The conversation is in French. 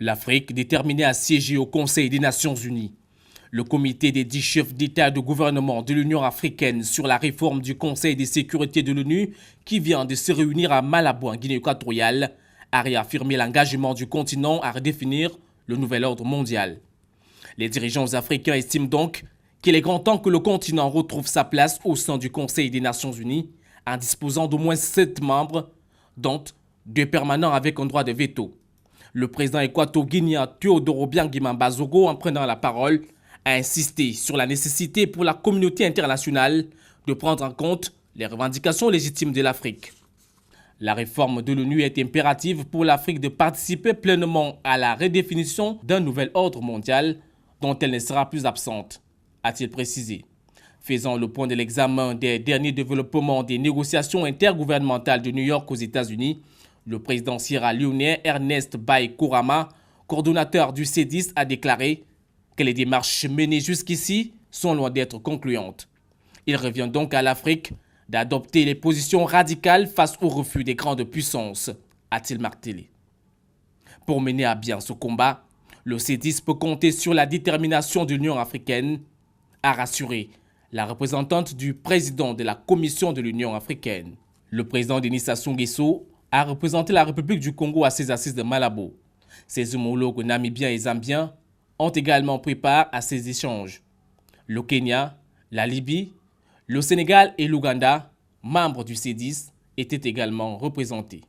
L'Afrique déterminée à siéger au Conseil des Nations Unies. Le comité des 10 chefs d'État et de gouvernement de l'Union africaine sur la réforme du Conseil de sécurité de l'ONU qui vient de se réunir à Malabo, en Guinée équatoriale, a réaffirmé l'engagement du continent à redéfinir le nouvel ordre mondial. Les dirigeants africains estiment donc qu'il est grand temps que le continent retrouve sa place au sein du Conseil des Nations Unies en disposant d'au moins 7 membres, dont 2 permanents avec un droit de veto. Le président équato-guinéen Teodoro Obiang Bazogo, en prenant la parole, a insisté sur la nécessité pour la communauté internationale de prendre en compte les revendications légitimes de l'Afrique. La réforme de l'ONU est impérative pour l'Afrique de participer pleinement à la redéfinition d'un nouvel ordre mondial dont elle ne sera plus absente, a-t-il précisé. Faisant le point de l'examen des derniers développements des négociations intergouvernementales de New York aux États-Unis, le président sierra-léonais Ernest Bai Koroma, coordonnateur du C10, a déclaré que les démarches menées jusqu'ici sont loin d'être concluantes. Il revient donc à l'Afrique d'adopter les positions radicales face au refus des grandes puissances, a-t-il martelé. Pour mener à bien ce combat, le C10 peut compter sur la détermination de l'Union africaine, a rassuré la représentante du président de la Commission de l'Union africaine. Le président Denis Sassou Nguesso a représenté la République du Congo à ses assises de Malabo. Ses homologues namibiens et zambiens ont également pris part à ces échanges. Le Kenya, la Libye, le Sénégal et l'Ouganda, membres du C10, étaient également représentés.